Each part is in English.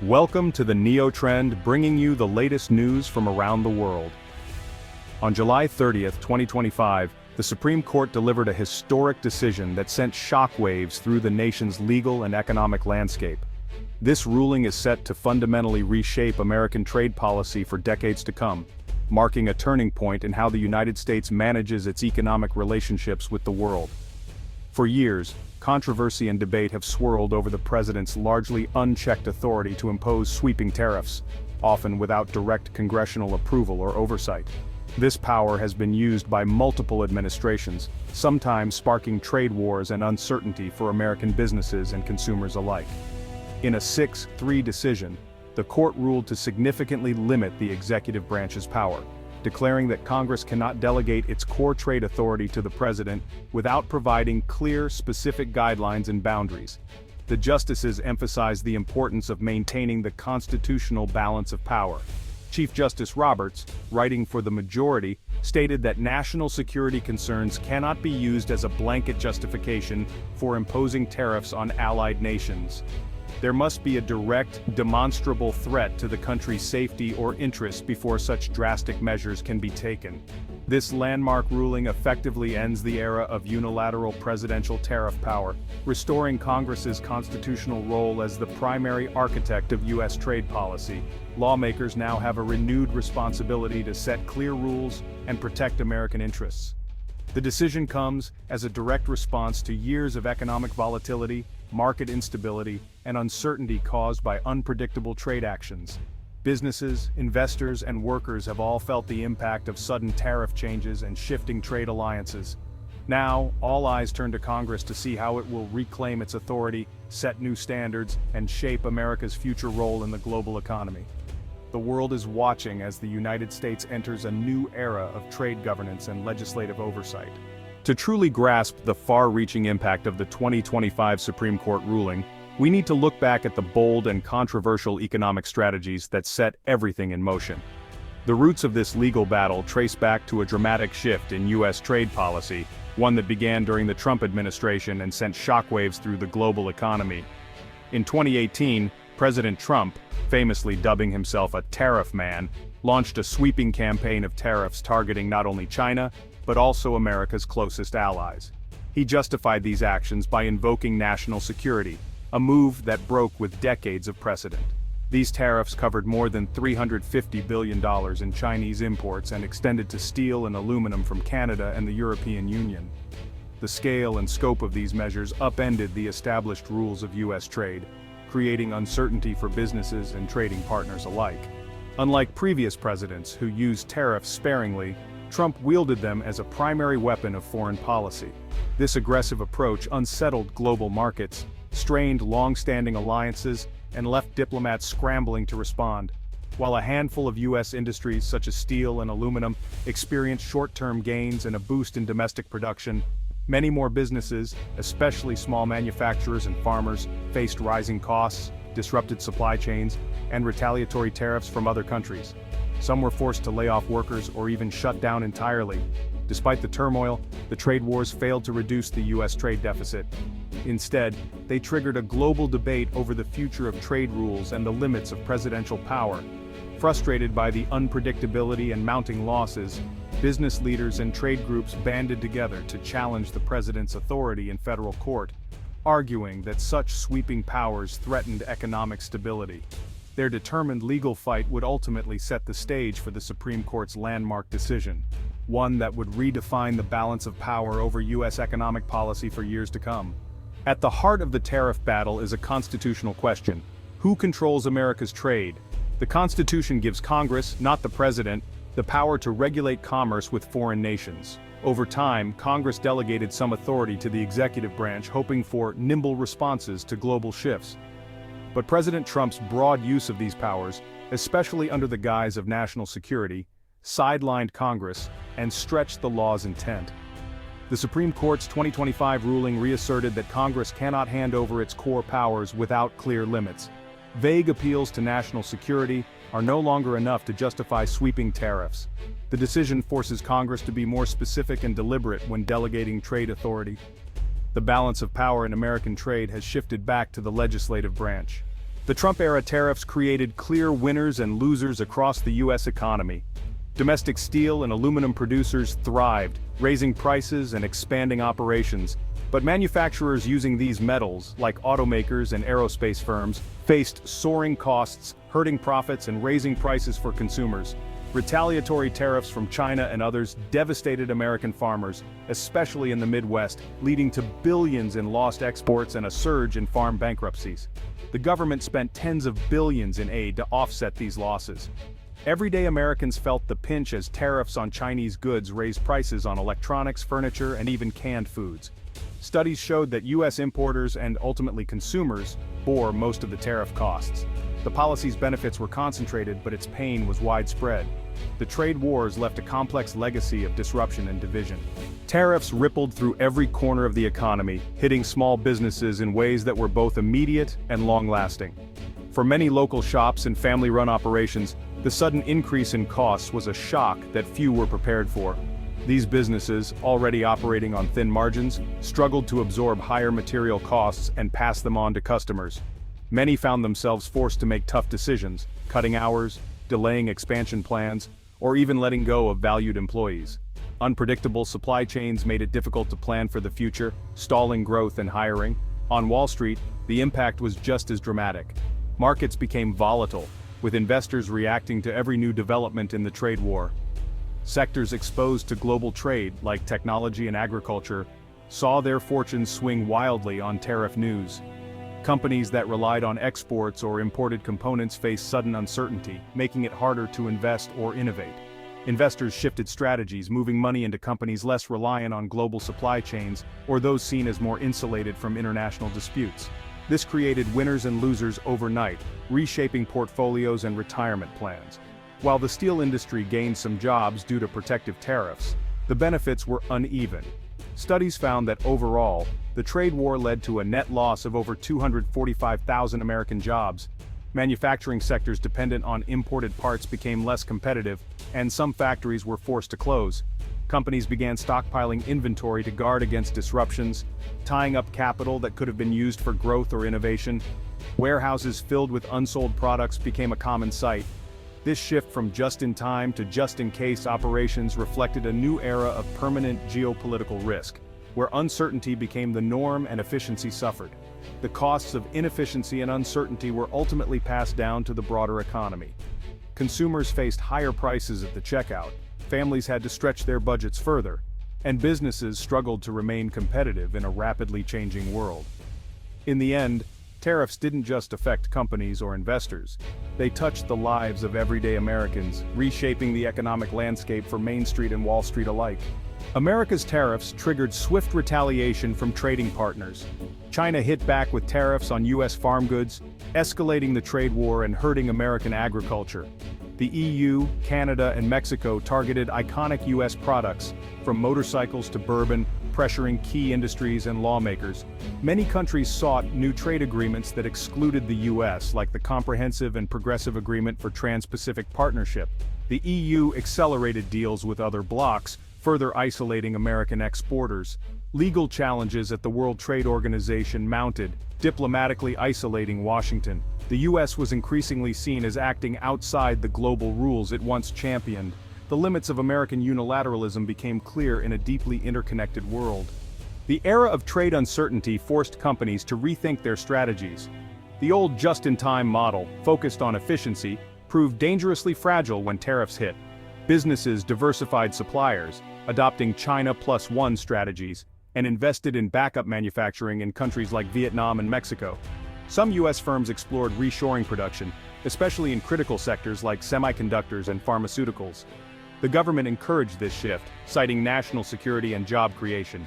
Welcome to the Neo Trend, bringing you the latest news from around the world. On July 30th, 2025, the Supreme Court delivered a historic decision that sent shockwaves through the nation's legal and economic landscape. This ruling is set to fundamentally reshape American trade policy for decades to come, marking a turning point in how the United States manages its economic relationships with the world. For years, controversy and debate have swirled over the president's largely unchecked authority to impose sweeping tariffs, often without direct congressional approval or oversight. This power has been used by multiple administrations, sometimes sparking trade wars and uncertainty for American businesses and consumers alike. In a 6-3 decision, the court ruled to significantly limit the executive branch's power, declaring that Congress cannot delegate its core trade authority to the president without providing clear, specific guidelines and boundaries. The justices emphasized the importance of maintaining the constitutional balance of power. Chief Justice Roberts, writing for the majority, stated that national security concerns cannot be used as a blanket justification for imposing tariffs on allied nations. There must be a direct, demonstrable threat to the country's safety or interest before such drastic measures can be taken. This landmark ruling effectively ends the era of unilateral presidential tariff power, restoring Congress's constitutional role as the primary architect of U.S. trade policy. Lawmakers now have a renewed responsibility to set clear rules and protect American interests. The decision comes as a direct response to years of economic volatility, market instability, and uncertainty caused by unpredictable trade actions. Businesses, investors, and workers have all felt the impact of sudden tariff changes and shifting trade alliances. Now, all eyes turn to Congress to see how it will reclaim its authority, set new standards, and shape America's future role in the global economy. The world is watching as the United States enters a new era of trade governance and legislative oversight. To truly grasp the far-reaching impact of the 2025 Supreme Court ruling, we need to look back at the bold and controversial economic strategies that set everything in motion. The roots of this legal battle trace back to a dramatic shift in U.S. trade policy, one that began during the Trump administration and sent shockwaves through the global economy. In 2018, President Trump, famously dubbing himself a tariff man, launched a sweeping campaign of tariffs targeting not only China, but also America's closest allies. He justified these actions by invoking national security, a move that broke with decades of precedent. These tariffs covered more than $350 billion in Chinese imports and extended to steel and aluminum from Canada and the European Union. The scale and scope of these measures upended the established rules of U.S. trade, creating uncertainty for businesses and trading partners alike. Unlike previous presidents who used tariffs sparingly, Trump wielded them as a primary weapon of foreign policy. This aggressive approach unsettled global markets, strained long-standing alliances, and left diplomats scrambling to respond. While a handful of U.S. industries such as steel and aluminum experienced short-term gains and a boost in domestic production, many more businesses, especially small manufacturers and farmers, faced rising costs, disrupted supply chains, and retaliatory tariffs from other countries. Some were forced to lay off workers or even shut down entirely. Despite the turmoil, the trade wars failed to reduce the U.S. trade deficit. Instead, they triggered a global debate over the future of trade rules and the limits of presidential power. Frustrated by the unpredictability and mounting losses, business leaders and trade groups banded together to challenge the president's authority in federal court, arguing that such sweeping powers threatened economic stability. Their determined legal fight would ultimately set the stage for the Supreme Court's landmark decision, one that would redefine the balance of power over U.S. economic policy for years to come. At the heart of the tariff battle is a constitutional question: who controls America's trade? The Constitution gives Congress, not the president, the power to regulate commerce with foreign nations. Over time, Congress delegated some authority to the executive branch, hoping for nimble responses to global shifts. But President Trump's broad use of these powers, especially under the guise of national security, sidelined Congress and stretched the law's intent. The Supreme Court's 2025 ruling reasserted that Congress cannot hand over its core powers without clear limits. Vague appeals to national security are no longer enough to justify sweeping tariffs. The decision forces Congress to be more specific and deliberate when delegating trade authority. The balance of power in American trade has shifted back to the legislative branch. The Trump-era tariffs created clear winners and losers across the U.S. economy. Domestic steel and aluminum producers thrived, raising prices and expanding operations. But manufacturers using these metals, like automakers and aerospace firms, faced soaring costs, hurting profits and raising prices for consumers. Retaliatory tariffs from China and others devastated American farmers, especially in the Midwest, leading to billions in lost exports and a surge in farm bankruptcies. The government spent tens of billions in aid to offset these losses. Everyday Americans felt the pinch as tariffs on Chinese goods raised prices on electronics, furniture, and even canned foods. Studies showed that U.S. importers and ultimately consumers bore most of the tariff costs. The policy's benefits were concentrated, but its pain was widespread. The trade wars left a complex legacy of disruption and division. Tariffs rippled through every corner of the economy, hitting small businesses in ways that were both immediate and long-lasting. For many local shops and family-run operations, the sudden increase in costs was a shock that few were prepared for. These businesses, already operating on thin margins, struggled to absorb higher material costs and pass them on to customers. Many found themselves forced to make tough decisions, cutting hours, delaying expansion plans, or even letting go of valued employees. Unpredictable supply chains made it difficult to plan for the future, stalling growth and hiring. On Wall Street, the impact was just as dramatic. Markets became volatile, with investors reacting to every new development in the trade war. Sectors exposed to global trade, like technology and agriculture, saw their fortunes swing wildly on tariff news. Companies that relied on exports or imported components faced sudden uncertainty, making it harder to invest or innovate. Investors shifted strategies, moving money into companies less reliant on global supply chains or those seen as more insulated from international disputes. This created winners and losers overnight, reshaping portfolios and retirement plans. While the steel industry gained some jobs due to protective tariffs, the benefits were uneven. Studies found that overall, the trade war led to a net loss of over 245,000 American jobs. Manufacturing sectors dependent on imported parts became less competitive, and some factories were forced to close. Companies began stockpiling inventory to guard against disruptions, tying up capital that could have been used for growth or innovation. Warehouses filled with unsold products became a common sight. This shift from just-in-time to just-in-case operations reflected a new era of permanent geopolitical risk, where uncertainty became the norm and efficiency suffered. The costs of inefficiency and uncertainty were ultimately passed down to the broader economy. Consumers faced higher prices at the checkout, families had to stretch their budgets further, and businesses struggled to remain competitive in a rapidly changing world. In the end, tariffs didn't just affect companies or investors. They touched the lives of everyday Americans, reshaping the economic landscape for Main Street and Wall Street alike. America's tariffs triggered swift retaliation from trading partners. China hit back with tariffs on U.S. farm goods, escalating the trade war and hurting American agriculture. The EU, Canada, and Mexico targeted iconic U.S. products, from motorcycles to bourbon, pressuring key industries and lawmakers. Many countries sought new trade agreements that excluded the U.S., like the Comprehensive and Progressive Agreement for Trans-Pacific Partnership. The EU accelerated deals with other blocs, further isolating American exporters. Legal challenges at the World Trade Organization mounted, diplomatically isolating Washington. The U.S. was increasingly seen as acting outside the global rules it once championed. The limits of American unilateralism became clear in a deeply interconnected world. The era of trade uncertainty forced companies to rethink their strategies. The old just-in-time model, focused on efficiency, proved dangerously fragile when tariffs hit. Businesses diversified suppliers, adopting China Plus One strategies, and invested in backup manufacturing in countries like Vietnam and Mexico. Some U.S. firms explored reshoring production, especially in critical sectors like semiconductors and pharmaceuticals. The government encouraged this shift, citing national security and job creation.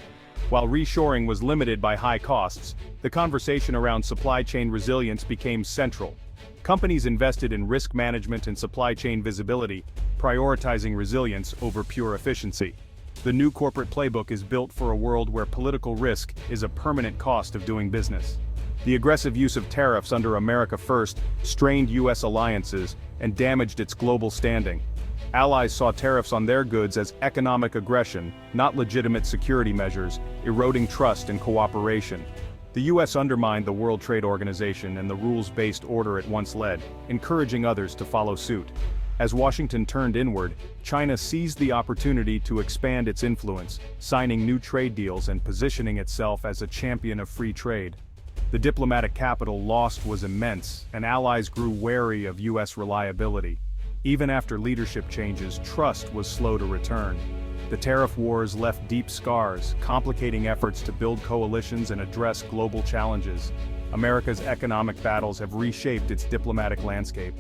While reshoring was limited by high costs, the conversation around supply chain resilience became central. Companies invested in risk management and supply chain visibility, prioritizing resilience over pure efficiency. The new corporate playbook is built for a world where political risk is a permanent cost of doing business. The aggressive use of tariffs under America First strained U.S. alliances and damaged its global standing. Allies saw tariffs on their goods as economic aggression, not legitimate security measures, eroding trust and cooperation. The US undermined the World Trade Organization and the rules-based order it once led, encouraging others to follow suit. As Washington turned inward, China seized the opportunity to expand its influence, signing new trade deals and positioning itself as a champion of free trade. The diplomatic capital lost was immense, and allies grew wary of US reliability. Even after leadership changes, trust was slow to return. The tariff wars left deep scars, complicating efforts to build coalitions and address global challenges. America's economic battles have reshaped its diplomatic landscape.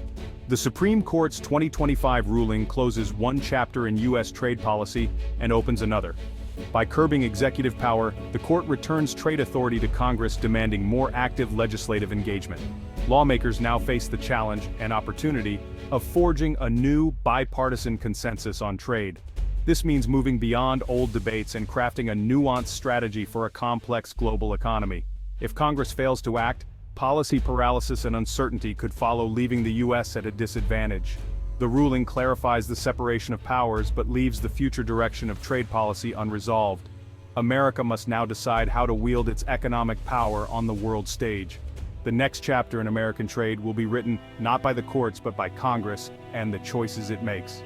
The Supreme Court's 2025 ruling closes one chapter in U.S. trade policy and opens another. By curbing executive power, the court returns trade authority to Congress, demanding more active legislative engagement. Lawmakers now face the challenge and opportunity of forging a new bipartisan consensus on trade. This means moving beyond old debates and crafting a nuanced strategy for a complex global economy. If Congress fails to act, policy paralysis and uncertainty could follow, leaving the U.S. at a disadvantage. The ruling clarifies the separation of powers but leaves the future direction of trade policy unresolved. America must now decide how to wield its economic power on the world stage. The next chapter in American trade will be written not by the courts but by Congress and the choices it makes.